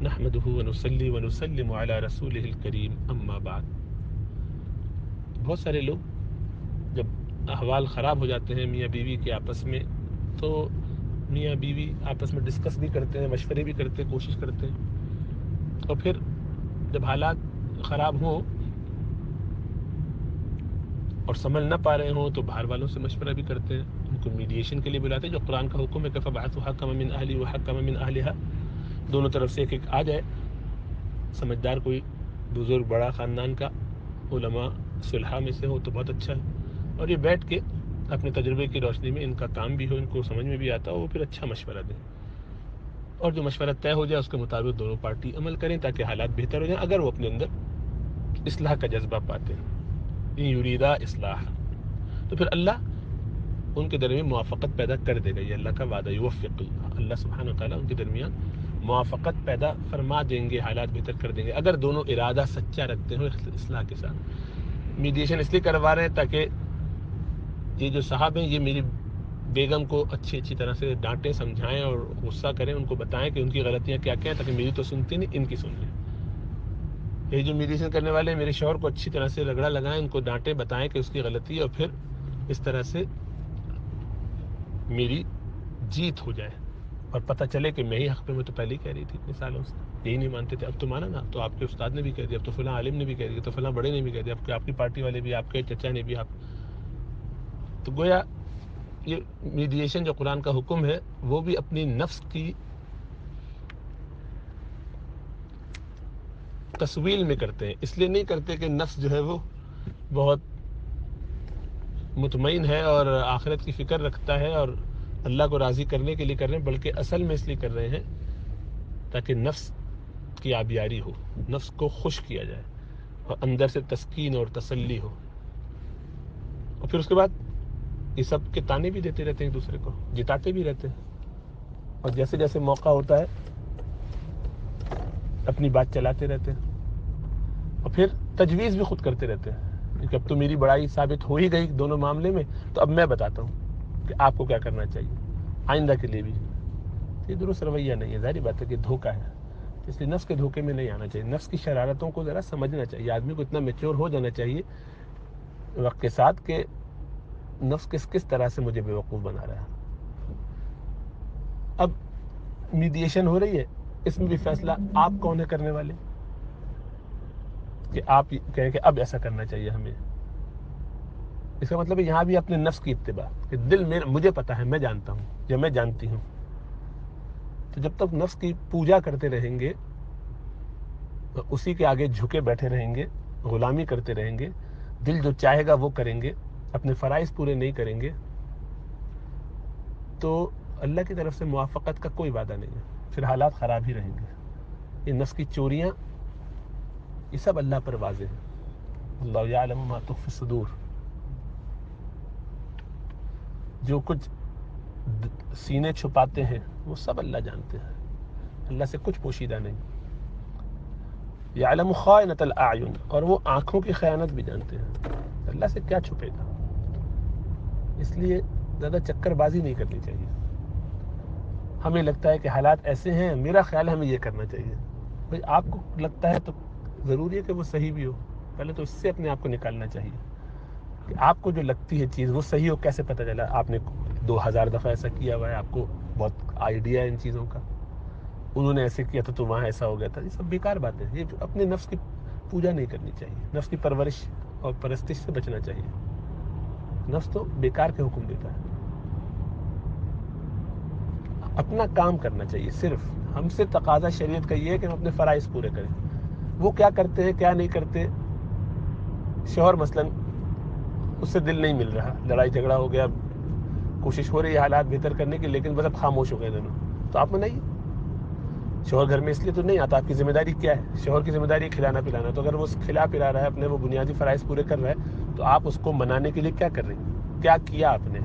نحمده ونصلي ونسلم على رسوله الکریم اما بعد. بہت سارے لوگ جب احوال خراب ہو جاتے ہیں میاں بیوی کے آپس میں تو میاں بیوی آپس میں ڈسکس بھی کرتے ہیں، مشورے بھی کرتے ہیں، کوشش کرتے ہیں، اور پھر جب حالات خراب ہوں اور سنبھل نہ پا رہے ہوں تو باہر والوں سے مشورہ بھی کرتے ہیں، ان کو میڈیشن کے لیے بلاتے ہیں، جو قرآن کا حکم ہے کہ فَبَعَثُوا حَكَمًا مِنْ أَهْلِهِ وَحَكَمًا مِنْ أَهْلِهَا، دونوں طرف سے ایک آ جائے، سمجھدار کوئی بزرگ بڑا خاندان کا، علماء صلحاء میں سے ہو تو بہت اچھا ہے، اور یہ بیٹھ کے اپنے تجربے کی روشنی میں ان کا کام بھی ہو، ان کو سمجھ میں بھی آتا ہو، وہ پھر اچھا مشورہ دیں، اور جو مشورہ طے ہو جائے اس کے مطابق دونوں پارٹی عمل کریں تاکہ حالات بہتر ہو جائیں اگر وہ اپنے اندر اصلاح کا جذبہ پاتے ہیں. ان یریدا اصلاح، تو پھر اللہ ان کے درمیان موافقت پیدا کر دے گا. یہ اللہ کا وعدہ، یوفق اللہ، اللہ سبحانہ و تعالیٰ ان کے درمیان موافقت پیدا فرما دیں گے، حالات بہتر کر دیں گے اگر دونوں ارادہ سچا رکھتے ہو اصلاح کے ساتھ. میڈیشن اس لیے کروا رہے ہیں تاکہ یہ جو صاحب ہیں یہ میری بیگم کو اچھی طرح سے ڈانٹیں، سمجھائیں اور غصہ کریں، ان کو بتائیں کہ ان کی غلطیاں کیا کیا ہیں تاکہ میری تو سنتی نہیں، ان کی سن لیں. یہ جو میڈیشن کرنے والے ہیں میرے شوہر کو اچھی طرح سے رگڑا لگائیں، ان کو ڈانٹیں، بتائیں کہ اس کی غلطی ہے، اور پھر اس طرح سے میری جیت ہو جائے اور پتہ چلے کہ میں ہی حق پہ، میں تو پہلے ہی کہہ رہی تھی اتنے سالوں سے، یہی نہیں مانتے تھے، اب تو مانا نا، تو آپ کے استاد نے بھی کہہ دیا، اب تو فلاں عالم نے بھی کہہ دیا، تو فلاں بڑے نے بھی کہہ دیا، اب آپ کی پارٹی والے بھی، آپ کے چچا نے بھی. آپ تو گویا یہ میڈیشن جو قرآن کا حکم ہے وہ بھی اپنی نفس کی تصویل میں کرتے ہیں، اس لیے نہیں کرتے کہ نفس جو ہے وہ بہت مطمئن ہے اور آخرت کی فکر رکھتا ہے اور اللہ کو راضی کرنے کے لیے کر رہے ہیں، بلکہ اصل میں اس لیے کر رہے ہیں تاکہ نفس کی آبیاری ہو، نفس کو خوش کیا جائے اور اندر سے تسکین اور تسلی ہو. اور پھر اس کے بعد یہ سب کے تانے بھی دیتے رہتے ہیں، ایک دوسرے کو جتاتے بھی رہتے ہیں، اور جیسے جیسے موقع ہوتا ہے اپنی بات چلاتے رہتے ہیں، اور پھر تجویز بھی خود کرتے رہتے ہیں کہ اب تو میری بڑائی ثابت ہو ہی گئی دونوں معاملے میں، تو اب میں بتاتا ہوں کہ آپ کو کیا کرنا چاہیے آئندہ کے لیے بھی. یہ درست رویہ نہیں ہے، ظاہری بات ہے کہ دھوکہ ہے، اس لیے نفس کے دھوکے میں نہیں آنا چاہیے. نفس کی شرارتوں کو ذرا سمجھنا چاہیے، آدمی کو اتنا میچور ہو جانا چاہیے وقت کے ساتھ کہ نفس کس طرح سے مجھے بیوقوف بنا رہا ہے. اب میڈیشن ہو رہی ہے، اس میں بھی فیصلہ آپ کون ہے کرنے والے کہ آپ کہیں کہ اب ایسا کرنا چاہیے ہمیں. اس کا مطلب ہے یہاں بھی اپنے نفس کی اتباع کہ دل میں مجھے پتا ہے، میں جانتا ہوں یا میں جانتی ہوں. تو جب تک نفس کی پوجا کرتے رہیں گے، اسی کے آگے جھکے بیٹھے رہیں گے، غلامی کرتے رہیں گے، دل جو چاہے گا وہ کریں گے، اپنے فرائض پورے نہیں کریں گے، تو اللہ کی طرف سے موافقت کا کوئی وعدہ نہیں ہے، پھر حالات خراب ہی رہیں گے. یہ نفس کی چوریاں یہ سب اللہ پر واضح ہیں. اللہ یعلم ما تخفی الصدور، جو کچھ سینے چھپاتے ہیں وہ سب اللہ جانتے ہیں، اللہ سے کچھ پوشیدہ نہیں. یعلم خائنۃ الاعین، اور وہ آنکھوں کی خیانت بھی جانتے ہیں، اللہ سے کیا چھپے گا. اس لیے زیادہ چکر بازی نہیں کرنی چاہیے. ہمیں لگتا ہے کہ حالات ایسے ہیں، میرا خیال ہے ہمیں یہ کرنا چاہیے. بھئی آپ کو لگتا ہے تو ضروری ہے کہ وہ صحیح بھی ہو، پہلے تو اس سے اپنے آپ کو نکالنا چاہیے کہ آپ کو جو لگتی ہے چیز وہ صحیح ہو. کیسے پتہ چلا؟ آپ نے 2000 دفعہ ایسا کیا ہوا ہے، آپ کو بہت آئیڈیا ہے ان چیزوں کا، انہوں نے ایسے کیا تھا تو وہاں ایسا ہو گیا تھا. یہ سب بیکار باتیں ہیں. یہ اپنے نفس کی پوجا نہیں کرنی چاہیے، نفس کی پرورش اور پرستش سے بچنا چاہیے. نفس تو بیکار کے حکم دیتا ہے. اپنا کام کرنا چاہیے. صرف ہم سے تقاضا شریعت کا یہ ہے کہ ہم اپنے فرائض پورے کریں. وہ کیا کرتے ہیں کیا نہیں کرتے، شوہر مثلاً اس سے دل نہیں مل رہا، لڑائی جھگڑا ہو گیا، کوشش ہو رہی ہے حالات بہتر کرنے کی، لیکن بس اب خاموش ہو گئے دونوں، تو آپ منائیے. شوہر گھر میں اس لیے تو نہیں آتا، آپ کی ذمہ داری کیا ہے؟ شوہر کی ذمہ داری ہے کھلانا پلانا، تو اگر وہ کھلا پلا رہا ہے، اپنے وہ بنیادی فرائض پورے کر رہا ہے، تو آپ اس کو منانے کے لیے کیا کر رہی ہیں؟ کیا کیا آپ نے؟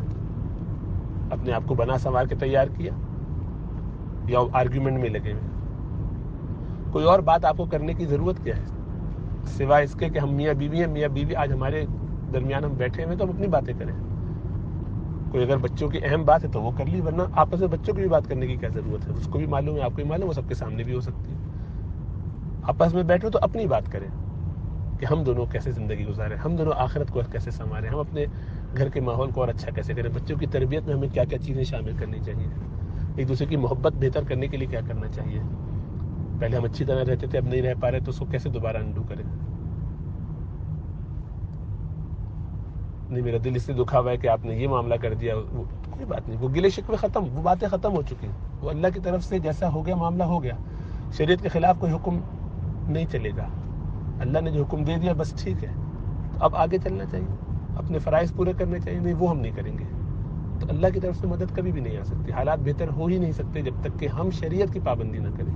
اپنے آپ کو بنا سنوار کے تیار کیا یا آرگیومنٹ میں لگے ہوئے؟ کوئی اور بات آپ کو کرنے کی ضرورت کیا ہے سوائے اس کے کہ ہم میاں بیوی ہیں، میاں بیوی آج ہمارے درمیان ہم بیٹھے ہوئے تو ہم اپنی باتیں کریں. کوئی اگر بچوں کی اہم بات ہے تو وہ کر لی، ورنہ آپس میں بچوں کی بھی بات کرنے کی کیا ضرورت ہے؟ اس کو بھی معلوم ہے، آپ کو بھی معلوم ہے، وہ سب کے سامنے بھی ہو سکتی ہے. آپس میں بیٹھو تو اپنی بات کریں کہ ہم دونوں کیسے زندگی گزاریں، ہم دونوں آخرت کو کیسے سنواریں، ہم اپنے گھر کے ماحول کو اور اچھا کیسے کریں، بچوں کی تربیت میں ہمیں کیا کیا چیزیں شامل کرنی چاہیے، ایک دوسرے کی محبت بہتر کرنے کے لیے کیا کرنا چاہیے، پہلے ہم اچھی طرح رہتے تھے اب نہیں رہ پا رہے تو اس کو کیسے دوبارہ انڈو کریں۔ نہیں میرا دل اس لیے دکھا ہوا ہے کہ آپ نے یہ معاملہ کر دیا، کوئی بات نہیں، وہ گلے شکوے ختم، وہ باتیں ختم ہو چکی، وہ اللہ کی طرف سے جیسا ہو گیا معاملہ ہو گیا، شریعت کے خلاف کوئی حکم نہیں چلے گا، اللہ نے جو حکم دے دیا بس ٹھیک ہے، اب آگے چلنا چاہیے، اپنے فرائض پورے کرنے چاہیے، نہیں وہ ہم نہیں کریں گے، تو اللہ کی طرف سے مدد کبھی بھی نہیں آ سکتی، حالات بہتر ہو ہی نہیں سکتے جب تک کہ ہم شریعت کی پابندی نہ کریں۔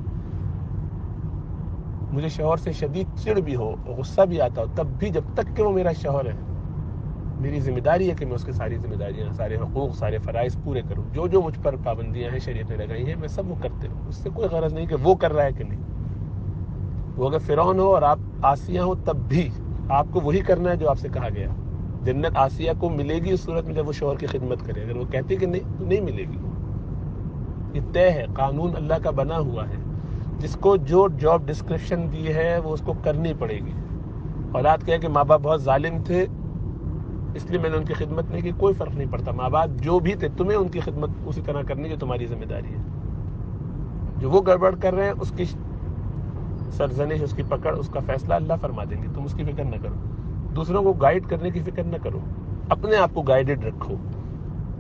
مجھے شوہر سے شدید چڑ بھی ہو، غصہ بھی آتا ہو، تب بھی جب تک کہ وہ میرا شوہر ہے میری ذمہ داری ہے کہ میں اس کی ساری ذمہ داریاں، سارے حقوق، سارے فرائض پورے کروں، جو جو مجھ پر پابندیاں ہیں شریعت نے لگائی ہیں میں سب وہ کرتے ہوں، اس سے کوئی غرض نہیں کہ وہ کر رہا ہے کہ نہیں۔ وہ اگر فرعون ہو اور آپ آسیہ ہو تب بھی آپ کو وہی کرنا ہے جو آپ سے کہا گیا۔ جنت آسیہ کو ملے گی اس صورت میں جب وہ شوہر کی خدمت کرے، اگر وہ کہتی کہ نہیں تو نہیں ملے گی، یہ طے ہے، قانون اللہ کا بنا ہوا ہے، جس کو جو جاب ڈسکرپشن دی ہے وہ اس کو کرنی پڑے گی۔ اولاد کہے کہ ماں باپ بہت ظالم تھے اس لیے میں نے ان کی خدمت نہیں کی، کوئی فرق نہیں پڑتا، ماں باپ جو بھی تھے تمہیں ان کی خدمت اسی طرح کرنی جو تمہاری ذمہ داری ہے، جو وہ گڑبڑ کر رہے ہیں اس کی سرزنش، اس کی پکڑ، اس کا فیصلہ اللہ فرما دیں گے، تم اس کی فکر نہ کرو، دوسروں کو گائیڈ کرنے کی فکر نہ کرو، اپنے آپ کو گائیڈڈ رکھو۔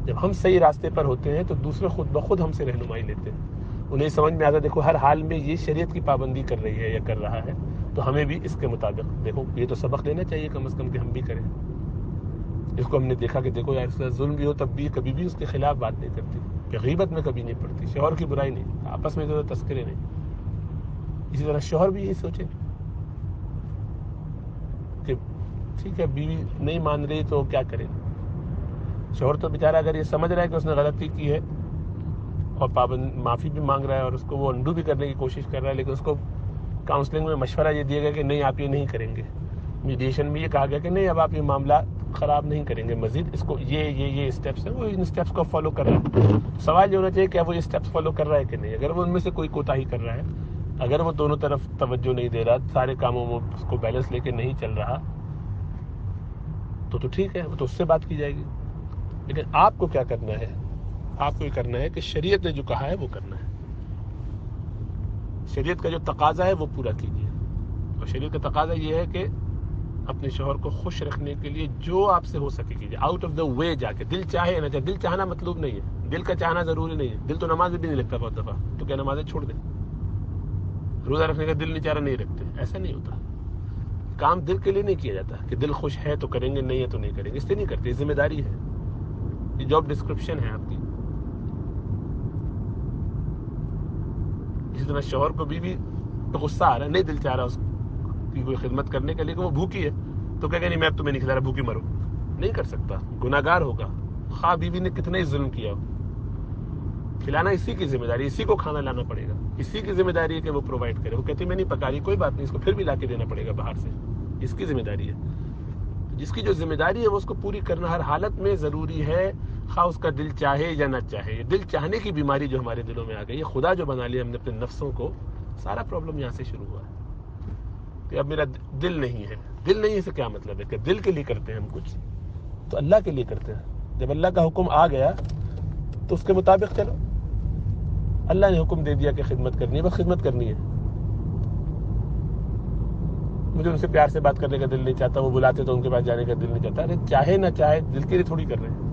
جب ہم صحیح راستے پر ہوتے ہیں تو دوسرے خود بخود ہم سے رہنمائی لیتے ہیں، انہیں سمجھ میں آتا دیکھو ہر حال میں یہ شریعت کی پابندی کر رہی ہے یا کر رہا ہے تو ہمیں بھی اس کے مطابق دیکھو، یہ تو سبق لینا چاہیے کم از کم کہ ہم بھی کریں۔ اس کو ہم نے دیکھا کہ دیکھو یار اس کا ظلم بھی ہو تب بھی کبھی بھی اس کے خلاف بات نہیں کرتی، کہ غیبت میں کبھی نہیں پڑتی، شوہر کی برائی نہیں، آپس میں جو تذکرے نہیں۔ اسی طرح شوہر بھی یہی سوچے کہ ٹھیک ہے بیوی نہیں مان رہی تو کیا کرے، شوہر تو بیچارہ اگر یہ سمجھ رہا ہے کہ اس نے غلطی کی ہے اور معافی بھی مانگ رہا ہے اور اس کو وہ انڈو بھی کرنے کی کوشش کر رہا ہے، لیکن اس کو کاؤنسلنگ میں مشورہ یہ دیا گیا کہ نہیں آپ یہ نہیں کریں گے، میڈیشن میں یہ کہا گیا کہ نہیں اب آپ یہ معاملہ خراب نہیں کریں گے مزید، اس کو یہ اسٹیپس ہیں، وہ ان اسٹیپس کو فالو کر رہا ہے۔ سوال یہ ہونا چاہیے کہ وہ یہ اسٹیپس فالو کر رہا ہے کہ نہیں، اگر وہ ان میں سے کوئی کوتاہی کر رہا ہے، اگر وہ دونوں طرف توجہ نہیں دے رہا، سارے کاموں میں اس کو بیلنس لے کے نہیں چل رہا تو ٹھیک ہے، تو اس سے بات کی جائے گی، لیکن آپ کو کیا کرنا ہے، آپ کو یہ کرنا ہے کہ شریعت نے جو کہا ہے وہ کرنا ہے، شریعت کا جو تقاضا ہے وہ پورا کیجیے، اور شریعت کا تقاضا یہ ہے کہ اپنے شوہر کو خوش رکھنے کے لیے جو آپ سے ہو سکے کیجیے، آؤٹ آف دا وے جا کے، دل چاہے نہ چاہے، دل چاہنا مطلوب نہیں ہے، دل کا چاہنا ضروری نہیں ہے، دل تو نماز بھی نہیں لگتا بہت دفعہ، تو کیا نمازیں چھوڑ دیں، روزہ رکھنے کا دل نہیں چاہ رہا نہیں رکھتے، ایسا نہیں ہوتا، کام دل کے لیے نہیں کیا جاتا کہ دل خوش ہے تو کریں گے، نہیں ہے تو نہیں کریں گے، اس سے نہیں کرتے، ذمہ داری ہے، یہ جاب ڈسکرپشن ہے آپ کی۔ اسی طرح شوہر کو بھی غصہ آ رہا ہے، نہیں دل چاہ رہا اس کی کوئی خدمت کرنے کے لیے کہ وہ بھوکی ہے تو کہے گا نہیں میں اب تمہیں نہیں کھلا رہا، بھوکی مرو، نہیں کر سکتا، گناہ گار ہوگا، خواہ بیوی نے کتنا ہی ظلم کیا ہو، کھلانا اسی کی ذمہ داری، اسی کو کھانا لانا پڑے گا، اسی کی ذمہ داری ہے کہ وہ پرووائڈ کرے، وہ کہتی میں نہیں پکا رہی کوئی بات نہیں، اس کو پھر بھی لا کے دینا پڑے گا باہر سے، اس کی ذمہ داری ہے، جس کی جو ذمہ داری ہے وہ اس کو پوری کرنا ہر حالت میں ضروری ہے، خواہ اس کا دل چاہے یا نہ چاہے۔ یہ دل چاہنے کی بیماری جو ہمارے دلوں میں آ گئی ہے، خدا جو بنا لیا ہم نے اپنے نفسوں کو، سارا پرابلم یہاں سے شروع ہوا ہے کہ اب میرا دل نہیں ہے، دل نہیں سے کیا مطلب ہے کہ دل کے لیے کرتے ہیں ہم کچھ تو اللہ کے لیے کرتے ہیں، جب اللہ کا حکم آ گیا تو اس کے مطابق چلو، اللہ نے حکم دے دیا کہ خدمت کرنی ہے، بس خدمت کرنی ہے، مجھے ان سے پیار سے بات کرنے کا دل نہیں چاہتا، وہ بلاتے تو ان کے پاس جانے کا دل نہیں چاہتا، ارے چاہے نہ چاہے دل کے لیے تھوڑی کر رہے ہیں،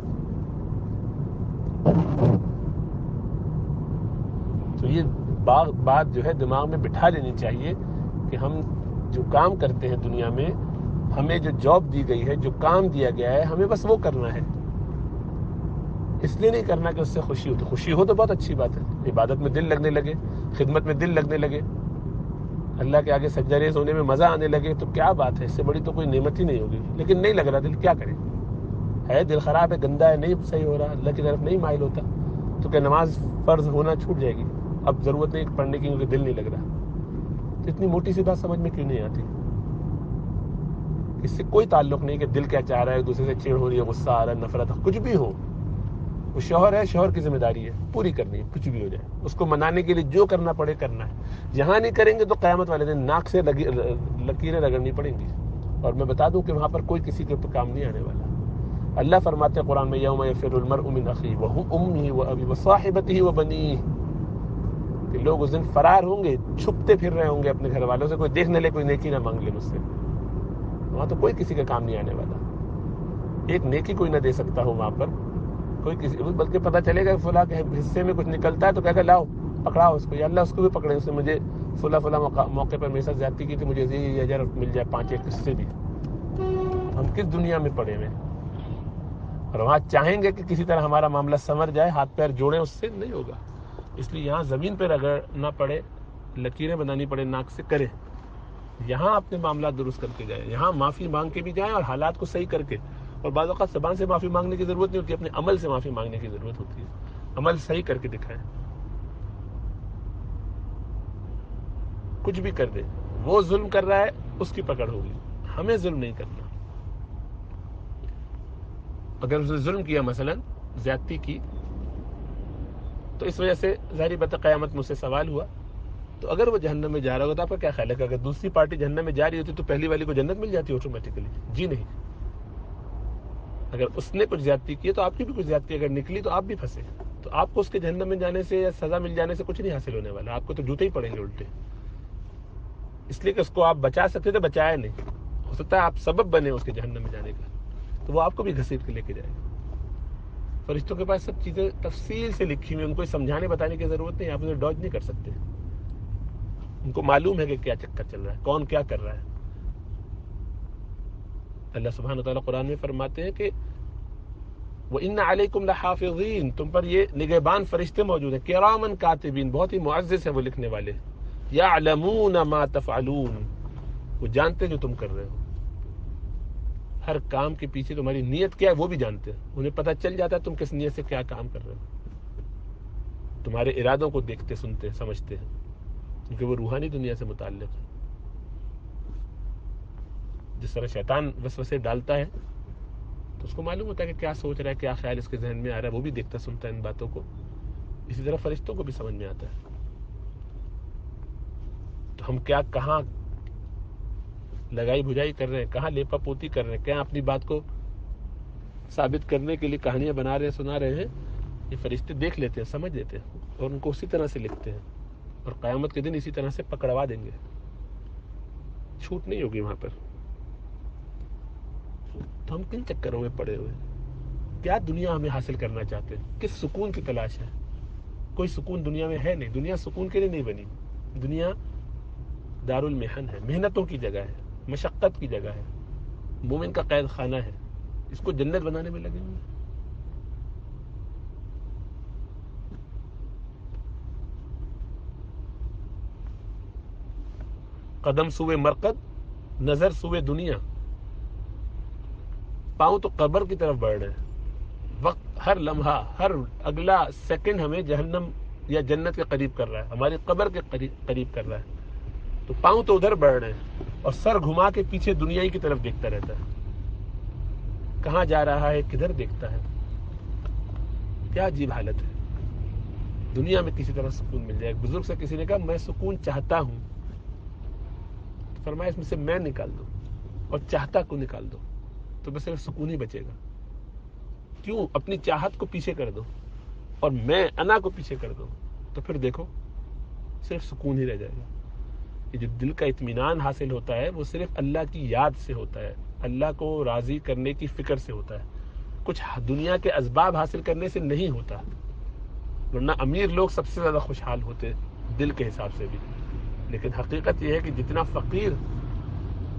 تو یہ بات جو ہے دماغ میں بٹھا لینی چاہیے کہ ہم جو کام کرتے ہیں دنیا میں، ہمیں جو جاب دی گئی ہے، جو کام دیا گیا ہے، ہمیں بس وہ کرنا ہے، اس لیے نہیں کرنا کہ اس سے خوشی ہو، تو خوشی ہو تو بہت اچھی بات ہے، عبادت میں دل لگنے لگے، خدمت میں دل لگنے لگے، اللہ کے آگے سجدہ ریز ہونے میں مزہ آنے لگے تو کیا بات ہے، اس سے بڑی تو کوئی نعمت ہی نہیں ہوگی، لیکن نہیں لگ رہا دل، کیا کرے، ہے دل خراب ہے، گندا ہے، نہیں صحیح ہو رہا، اللہ کی طرف نہیں مائل ہوتا، تو کہ نماز فرض ہونا چھوٹ جائے گی، اب ضرورت نہیں پڑھنے کی کیونکہ دل نہیں لگ رہا، تو اتنی موٹی سی بات سمجھ میں کیوں نہیں آتی؟ اس سے کوئی تعلق نہیں کہ دل کیا چاہ رہا ہے، دوسرے سے چڑ ہو رہی ہے، غصہ آ رہا ہے، نفرت، کچھ بھی ہو، وہ شوہر ہے، شوہر کی ذمہ داری ہے پوری کرنی ہے، کچھ بھی ہو جائے اس کو منانے کے لیے جو کرنا پڑے کرنا ہے. یہاں نہیں کریں گے تو قیامت والے دن ناک سے لکیریں رگڑنی پڑیں گی. اور میں بتا دوں کہ وہاں پر کوئی کسی کے اوپر کام نہیں آنے والا. اللہ فرماتے ہیں قرآن میں یوم یفر المرء من اخیہ وامہ وابیہ وصاحبتہ وبنیہ، کہ لوگ اس دن فرار ہوں گے، چھپتے پھر رہے ہوں گے اپنے گھر والوں سے، کوئی دیکھ نہ لے، کوئی نیکی نہ مانگ لے مجھ سے. وہاں تو کوئی کسی کا کام نہیں آنے والا. ایک نیکی کوئی نہ دے سکتا ہو وہاں پر کوئی کسی، بلکہ پتہ چلے گا فلاں کے حصے میں کچھ نکلتا ہے تو کہے گا لاؤ پکڑاؤ اس کو، یا اللہ اس کو بھی پکڑے، اس نے مجھے فلاں موقع پر میرے ساتھ زیادتی کی تھی، مجھے یہ اجر مل جائے 5 حصے بھی. ہم کس دنیا میں پڑے ہوئے؟ اور وہاں چاہیں گے کہ کسی طرح ہمارا معاملہ سنور جائے، ہاتھ پیر جوڑیں، اس سے نہیں ہوگا. اس لیے یہاں زمین پہ رگڑنا پڑے، لکیریں بنانی پڑے ناک سے، کریں. یہاں اپنے معاملات درست کر کے جائیں، یہاں معافی مانگ کے بھی جائیں اور حالات کو صحیح کر کے. اور بعض اوقات زبان سے معافی مانگنے کی ضرورت نہیں ہوتی، اپنے عمل سے معافی مانگنے کی ضرورت ہوتی ہے. عمل صحیح کر کے دکھائیں. کچھ بھی کر دے، وہ ظلم کر رہا ہے اس کی پکڑ ہوگی، ہمیں ظلم نہیں کرنا. اگر اس نے ظلم کیا، مثلا زیادتی کی، تو اس وجہ سے ظاہری بات قیامت مجھ سے سوال ہوا، تو اگر وہ جہنم میں جا رہا ہوگا تو آپ کا کیا خیال ہے کہ اگر دوسری پارٹی جہنم میں جا رہی ہوتی تو پہلی والی کو جنت مل جاتی آٹومیٹیکلی؟ جی نہیں. اگر اس نے کچھ زیادتی کی تو آپ کی بھی کچھ زیادتی اگر نکلی تو آپ بھی پھنسے. تو آپ کو اس کے جہنم میں جانے سے یا سزا مل جانے سے کچھ نہیں حاصل ہونے والا، آپ کو تو جوتے ہی پڑیں گے الٹے. اس لیے کہ اس کو آپ بچا سکتے تھے، بچایا نہیں. ہو سکتا ہے آپ سبب بنے اس کے جہنم میں جانے کا، تو وہ آپ کو بھی گھسیٹ کے لے کے جائے گا. فرشتوں کے پاس سب چیزیں تفصیل سے لکھی ہوئی، ان کو سمجھانے بتانے کی ضرورت نہیں، آپ اسے ڈاج نہیں کر سکتے. ان کو معلوم ہے کہ کیا چکر چل رہا ہے، کون کیا کر رہا ہے. اللہ سبحانہ وتعالیٰ قرآن میں فرماتے ہیں کہ وَإِنَّ عَلَيْكُمْ لَحَافِظِينَ، تم پر یہ نگہبان فرشتے موجود ہیں، کِرَامًا کاتبین، بہت ہی معزز ہیں وہ لکھنے والے. يَعْلَمُونَ مَا تَفْعَلُونَ، وہ جانتے جو تم کر رہے ہو. ہر کام کے پیچھے تمہاری نیت کیا ہے وہ بھی جانتے ہیں، انہیں پتہ چل جاتا ہے تم کس نیت سے کیا کام کر رہے ہو. تمہارے ارادوں کو دیکھتے، سنتے، سمجھتے ہیں، کیونکہ وہ روحانی دنیا سے متعلق ہے. جس طرح شیطان وسوسے ڈالتا ہے تو اس کو معلوم ہوتا ہے کہ کیا سوچ رہا ہے، کیا خیال اس کے ذہن میں آ رہا ہے، وہ بھی دیکھتا سنتا ہے ان باتوں کو. اسی طرح فرشتوں کو بھی سمجھ میں آتا ہے. تو ہم کیا کہاں لگائی بھجائی کر رہے ہیں، کہاں لیپا پوتی کر رہے ہیں، کیا اپنی بات کو ثابت کرنے کے لیے کہانیاں بنا رہے ہیں، سنا رہے ہیں، یہ فرشتے دیکھ لیتے ہیں، سمجھ لیتے ہیں اور ان کو اسی طرح سے لکھتے ہیں. اور قیامت کے دن اسی طرح سے پکڑوا دیں گے، چھوٹ نہیں ہوگی وہاں پر. تو ہم کن چکروں میں پڑے ہوئے؟ کیا دنیا ہمیں حاصل کرنا چاہتے ہیں؟ کس سکون کی تلاش ہے؟ کوئی سکون دنیا میں ہے نہیں. دنیا سکون کے لیے نہیں بنی. دنیا دار المحن ہے، محنتوں کی جگہ ہے، مشقت کی جگہ ہے، مومن کا قید خانہ ہے. اس کو جنت بنانے میں لگے ہوئے. قدم سوئے مرقد، نظر سوئے دنیا. پاؤں تو قبر کی طرف بڑھ رہے ہیں. وقت ہر لمحہ، ہر اگلا سیکنڈ ہمیں جہنم یا جنت کے قریب کر رہا ہے، ہماری قبر کے قریب کر رہا ہے. تو پاؤں تو ادھر بڑھ رہے ہیں اور سر گھما کے پیچھے دنیا کی طرف دیکھتا رہتا ہے. کہاں جا رہا ہے، کدھر دیکھتا ہے. کیا عجیب حالت ہے. دنیا میں کسی طرح سکون مل جائے. بزرگ سے کسی نے کہا میں سکون چاہتا ہوں، فرمایا اس میں سے میں نکال دو اور چاہتا کو نکال دو تو بس صرف سکون ہی بچے گا. کیوں؟ اپنی چاہت کو پیچھے کر دو اور میں انا کو پیچھے کر دو تو پھر دیکھو صرف سکون ہی رہ جائے گا. یہ جو دل کا اطمینان حاصل ہوتا ہے وہ صرف اللہ کی یاد سے ہوتا ہے، اللہ کو راضی کرنے کی فکر سے ہوتا ہے. کچھ دنیا کے اسباب حاصل کرنے سے نہیں ہوتا. ورنہ امیر لوگ سب سے زیادہ خوشحال ہوتے دل کے حساب سے بھی. لیکن حقیقت یہ ہے کہ جتنا فقیر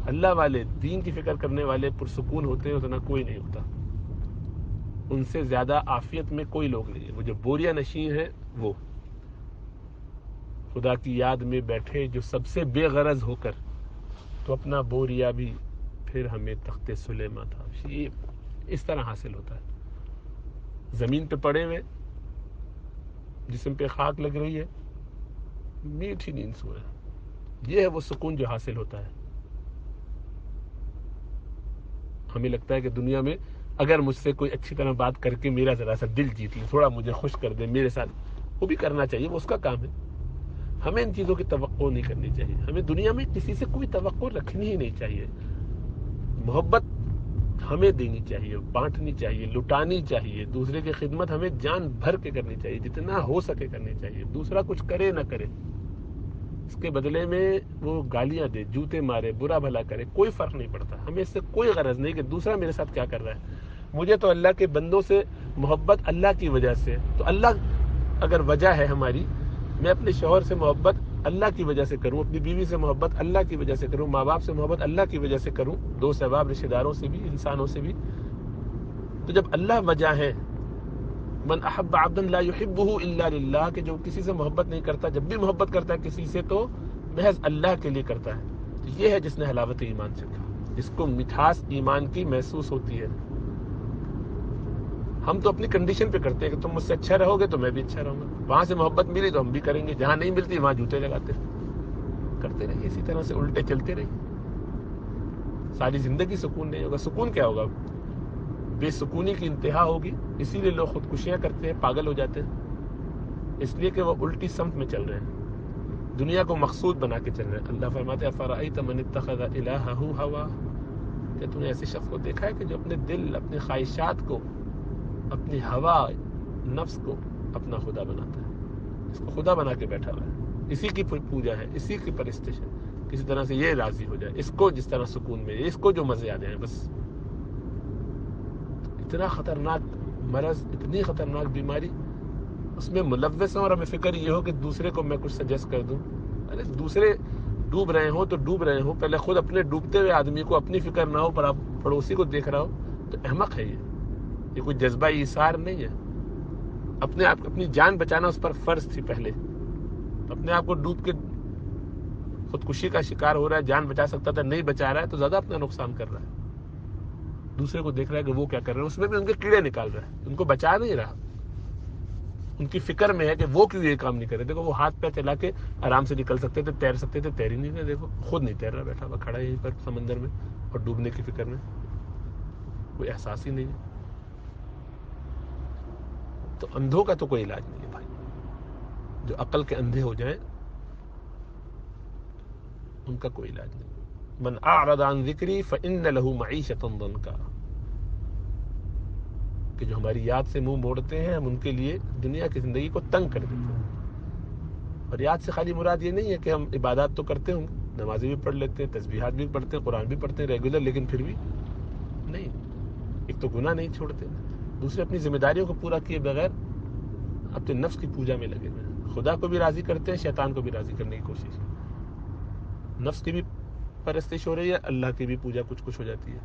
اللہ والے، دین کی فکر کرنے والے پرسکون ہوتے ہیں، اتنا کوئی نہیں ہوتا. ان سے زیادہ عافیت میں کوئی لوگ نہیں ہے. وہ جو بوریا نشین ہے، وہ خدا کی یاد میں بیٹھے جو سب سے بے غرض ہو کر تو اپنا بوریا بھی پھر ہمیں تخت سلیماں تھا. یہ اس طرح حاصل ہوتا ہے. زمین پہ پڑے ہوئے، جسم پہ خاک لگ رہی ہے، میٹھی نیند سو ہے. یہ ہے وہ سکون جو حاصل ہوتا ہے. ہمیں لگتا ہے کہ دنیا میں اگر مجھ سے کوئی اچھی طرح بات کر کے میرا ذرا سا دل جیت لے، تھوڑا مجھے خوش کر دے میرے ساتھ، وہ بھی کرنا چاہیے، وہ اس کا کام ہے۔ ہمیں ان چیزوں کی توقع نہیں کرنی چاہیے، ہمیں دنیا میں کسی سے کوئی توقع رکھنی ہی نہیں چاہیے۔ محبت ہمیں دینی چاہیے، بانٹنی چاہیے، لٹانی چاہیے، دوسرے کی خدمت ہمیں جان بھر کے کرنی چاہیے، جتنا ہو سکے کرنی چاہیے۔ دوسرا کچھ کرے نہ کرے، اس کے بدلے میں وہ گالیاں دے، جوتے مارے، برا بھلا کرے، کوئی فرق نہیں پڑتا، ہمیں اس سے کوئی غرض نہیں کہ دوسرا میرے ساتھ کیا کر رہا ہے۔ مجھے تو اللہ کے بندوں سے محبت اللہ کی وجہ سے، تو اللہ اگر وجہ ہے ہماری، میں اپنے شوہر سے محبت اللہ کی وجہ سے کروں، اپنی بیوی سے محبت اللہ کی وجہ سے کروں، ماں باپ سے محبت اللہ کی وجہ سے کروں، دوست احباب رشتہ داروں سے بھی، انسانوں سے بھی۔ تو جب اللہ وجہ ہے، من احب عبدا لا يحبه الا للہ، کہ جو کسی سے محبت نہیں کرتا، جب بھی محبت کرتا ہے کسی سے تو محض اللہ کے لیے کرتا ہے، تو یہ ہے جس نے حلاوت ایمان چکھا، جس کو مٹھاس ایمان کی محسوس ہوتی ہے۔ ہم تو اپنی کنڈیشن پہ کرتے ہیں کہ تم مجھ سے اچھا رہو گے تو میں بھی اچھا رہوں گا، وہاں سے محبت ملی تو ہم بھی کریں گے، جہاں نہیں ملتی وہاں جوتے لگاتے کرتے رہیے، اسی طرح سے الٹے چلتے رہیے، ساری زندگی سکون نہیں ہوگا۔ سکون کیا ہوگا؟ بے سکونی کی انتہا ہوگی، اسی لیے لوگ خودکشیاں کرتے ہیں، پاگل ہو جاتے ہیں، اس لیے کہ وہ الٹی سمت میں چل رہے ہیں، دنیا کو مقصود بنا کے چل رہے ہیں۔ اللہ فرماتے ہیں افرأیت من اتخذ الہہ ہواہ، کہ تم نے ایسے شخص کو دیکھا ہے کہ جو اپنے دل، اپنی خواہشات کو، اپنی ہوا، نفس کو اپنا خدا بناتا ہے، اس کو خدا بنا کے بیٹھا ہوا ہے، اسی کی پوجا ہے، اسی کی پرستش ہے، کسی طرح سے یہ راضی ہو جائے، اس کو جس طرح سکون ملے، اس کو جو مزے آ جائیں، بس۔ اتنا خطرناک مرض، اتنی خطرناک بیماری، اس میں ملوث ہوں، اور ہمیں فکر یہ ہو کہ دوسرے کو میں کچھ سجیسٹ کر دوں۔ ارے دوسرے ڈوب رہے ہوں تو ڈوب رہے ہوں، پہلے خود اپنے ڈوبتے ہوئے آدمی کو اپنی فکر نہ ہو، پر آپ پڑوسی کو دیکھ رہا ہو، تو احمق ہے یہ کوئی جذبہ ایثار نہیں ہے۔ اپنے آپ اپنی جان بچانا اس پر فرض تھی پہلے، اپنے آپ کو ڈوب کے خودکشی کا شکار ہو رہا ہے، جان بچا سکتا تھا نہیں بچا رہا ہے، تو زیادہ اپنا نقصان کر رہا ہے۔ دوسرے کو دیکھ رہا ہے کہ وہ کیا کر رہے ہیں، اس میں بھی ان کے کیڑے نکال رہا ہے، ان کو بچا نہیں رہا، ان کی فکر میں ہے کہ وہ کیوں یہ کام نہیں کر رہے۔ دیکھو وہ ہاتھ پہ چلا کے آرام سے نکل سکتے تھے، تیر سکتے تھے، تیر ہی نہیں رہے، دیکھو خود نہیں تیر رہا، بیٹھا ہوا کھڑا ہے یہیں پر سمندر میں، اور ڈوبنے کی فکر میں، کوئی احساس ہی نہیں ہے۔ تو اندھوں کا تو کوئی علاج نہیں ہے بھائی، جو عقل کے اندھے ہو جائیں ان کا کوئی علاج نہیں۔ من اعرض عن ذکری فان له معیشۃ ضنکا، کہ جو ہماری یاد سے منہ موڑتے ہیں، ہم ان کے لیے دنیا کی زندگی کو تنگ کر دیتے ہیں۔ اور یاد سے خالی مراد یہ نہیں ہے کہ ہم عبادات تو کرتے ہوں، نمازیں بھی پڑھ لیتے ہیں، تسبیحات بھی پڑھتے ہیں، قرآن بھی پڑھتے ہیں ریگولر، لیکن پھر بھی نہیں، ایک تو گناہ نہیں چھوڑتے، دوسرے اپنی ذمہ داریوں کو پورا کیے بغیر اپنے نفس کی پوجا میں لگے ہوئے ہیں، خدا کو بھی راضی کرتے ہیں، شیطان کو بھی راضی کرنے کی کوشش، نفس کی بھی پرستش ہو رہی ہے، اللہ کی بھی پوجا کچھ کچھ ہو جاتی ہے،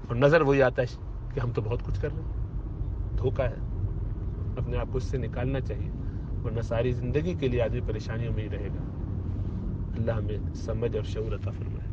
اور نظر وہی آتا ہے کہ ہم تو بہت کچھ کر رہے ہیں۔ دھوکہ ہے، اپنے آپ کو اس سے نکالنا چاہیے، ورنہ ساری زندگی کے لیے آدمی پریشانیوں میں ہی رہے گا۔ اللہ ہمیں سمجھ اور شعور عطا فرمائے۔